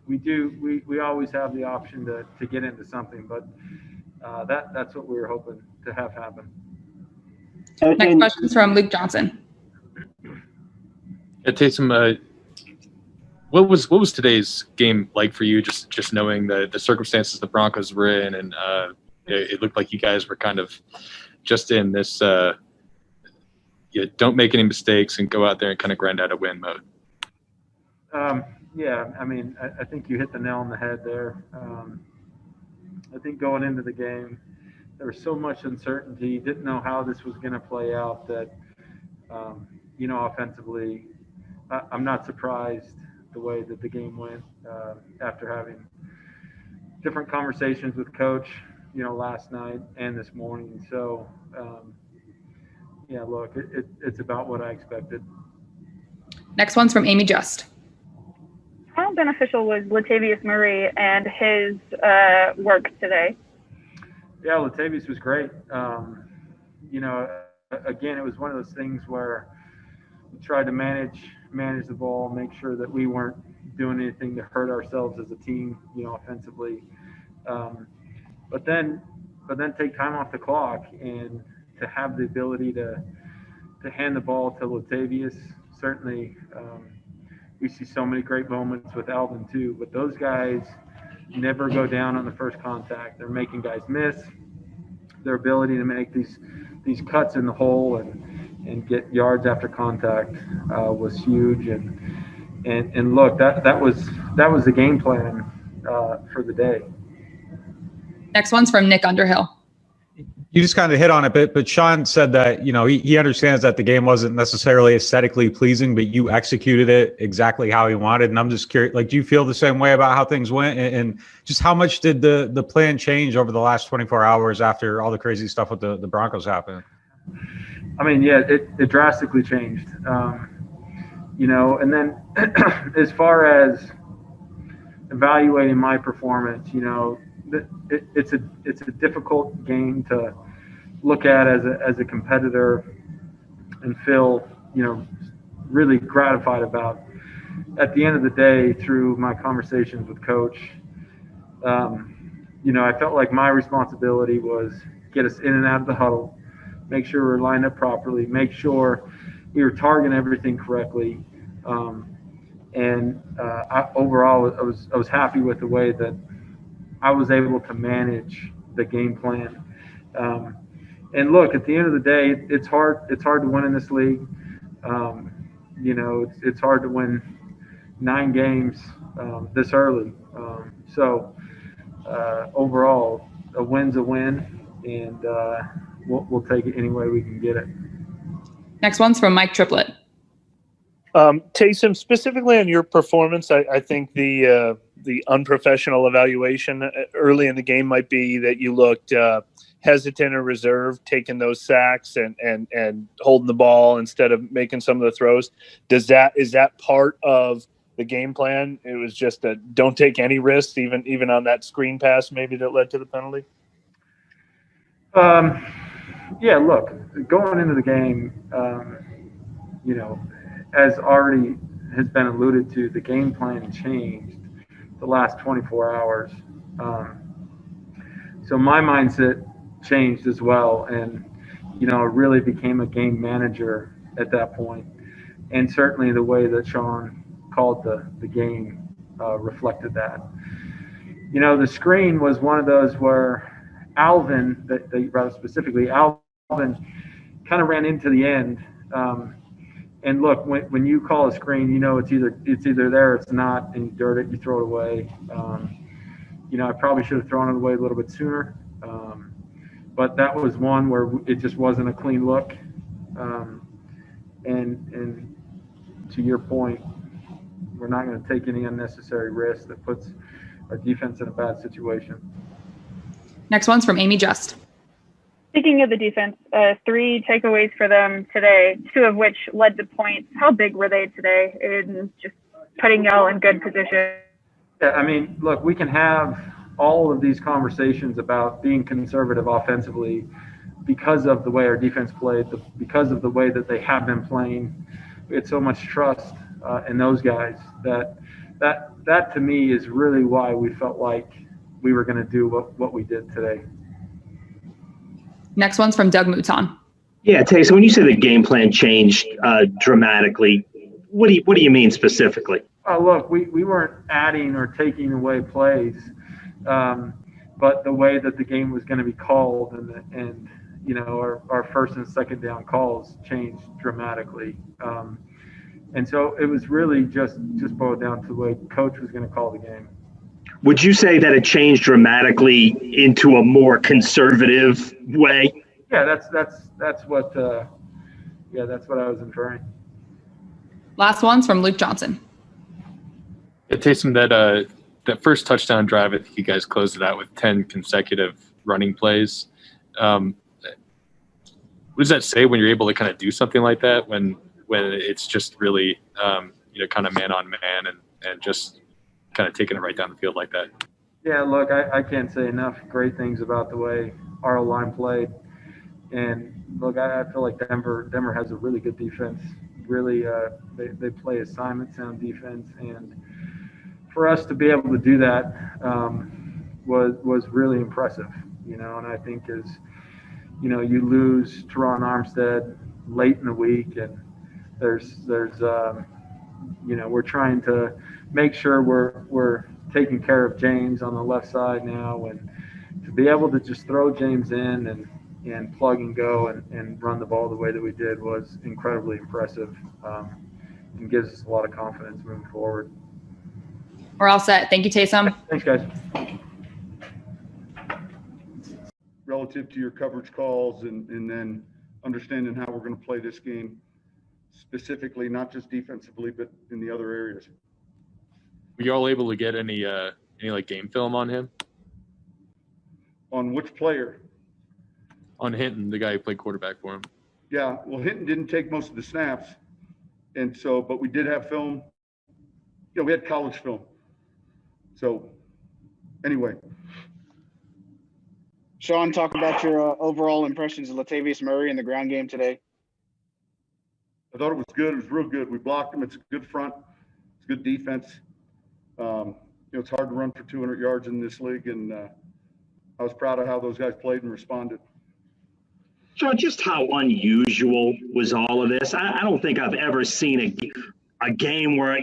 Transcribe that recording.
we always have the option to get into something, but that's what we were hoping to have happen. Next question is from Luke Johnson. Taysom, what was today's game like for you? Just knowing the circumstances the Broncos were in, and it looked like you guys were kind of just in this don't make any mistakes and go out there and kind of grind out a win mode. Yeah, I mean, I think you hit the nail on the head there. I think going into the game, there was so much uncertainty, didn't know how this was going to play out that, offensively, I'm not surprised the way that the game went after having different conversations with Coach, last night and this morning. So, look, it's about what I expected. Next one's from Amy Just. How beneficial was Latavius Murray and his work today? Yeah, Latavius was great. Again, it was one of those things where we tried to manage the ball, make sure that we weren't doing anything to hurt ourselves as a team, offensively. But then take time off the clock and to have the ability to hand the ball to Latavius. Certainly, we see so many great moments with Alvin too, but those guys never go down on the first contact. They're making guys miss. Their ability to make these cuts in the hole and get yards after contact was huge. And look, that was the game plan for the day. Next one's from Nick Underhill. You just kind of hit on it, but Sean said that, he understands that the game wasn't necessarily aesthetically pleasing, but you executed it exactly how he wanted. And I'm just curious, do you feel the same way about how things went? And just how much did the plan change over the last 24 hours after all the crazy stuff with the Broncos happened? I mean, yeah, it drastically changed. And then as far as evaluating my performance, it's a difficult game to look at as a competitor and feel really gratified about. At the end of the day, through my conversations with Coach, I felt like my responsibility was get us in and out of the huddle, make sure we're lined up properly, make sure we were targeting everything correctly, overall I was happy with the way that I was able to manage the game plan. And look, at the end of the day, it's hard to win in this league. It's hard to win 9 games this early. Overall, a win's a win, and we'll take it any way we can get it. Next one's from Mike Triplett. Taysom, specifically on your performance, I think the unprofessional evaluation early in the game might be that you looked hesitant or reserved, taking those sacks and holding the ball instead of making some of the throws. Is that part of the game plan? It was just that don't take any risks, even on that screen pass maybe that led to the penalty? Yeah, look, going into the game, as already has been alluded to, the game plan changed the last 24 hours. So my mindset changed as well, and really became a game manager at that point. And certainly the way that Sean called the game reflected that. The screen was one of those where Alvin, rather specifically, Alvin kind of ran into the end. And look, when you call a screen, it's either there or it's not, and you dirt it, you throw it away. I probably should have thrown it away a little bit sooner, but that was one where it just wasn't a clean look. And to your point, we're not going to take any unnecessary risks that puts our defense in a bad situation. Next one's from Amy Just. Speaking of the defense, 3 takeaways for them today, 2 of which led to points. How big were they today in just putting y'all in good position? Yeah, I mean, look, we can have all of these conversations about being conservative offensively because of the way our defense played, because of the way that they have been playing. We had so much trust in those guys that that to me is really why we felt like we were going to do what we did today. Next one's from Doug Mouton. Yeah, Tay, so when you say the game plan changed dramatically, what do you mean specifically? Look, we weren't adding or taking away plays, but the way that the game was going to be called and you know, our first and second down calls changed dramatically. And so it was really just boiled down to the way coach was going to call the game. Would you say that it changed dramatically into a more conservative way? Yeah, that's what I was inferring. Last one's from Luke Johnson. Yeah, Taysom, that first touchdown drive, I think you guys closed it out with 10 consecutive running plays. What does that say when you're able to kind of do something like that when it's just really kind of man on man and just kind of taking it right down the field like that? Yeah, look, I can't say enough great things about the way our line played. And look, I feel like Denver has a really good defense. Really, they play assignment sound defense, and for us to be able to do that was really impressive. You know, and I think as you know, you lose Teron Armstead late in the week, and there's we're trying to make sure we're taking care of James on the left side now, and to be able to just throw James in and plug and go and run the ball the way that we did was incredibly impressive, and gives us a lot of confidence moving forward. We're all set. Thank you, Taysom. Thanks, guys. Relative to your coverage calls and then understanding how we're going to play this game specifically, not just defensively, but in the other areas. Were you all able to get any like game film on him? On which player? On Hinton, the guy who played quarterback for him. Yeah, well, Hinton didn't take most of the snaps, and so, but we did have film. Yeah, we had college film. So, anyway. Sean, talk about your overall impressions of Latavius Murray in the ground game today. I thought it was good. It was real good. We blocked him. It's a good front. It's good defense. It's hard to run for 200 yards in this league, and I was proud of how those guys played and responded. Sean, just how unusual was all of this? I don't think I've ever seen a game where,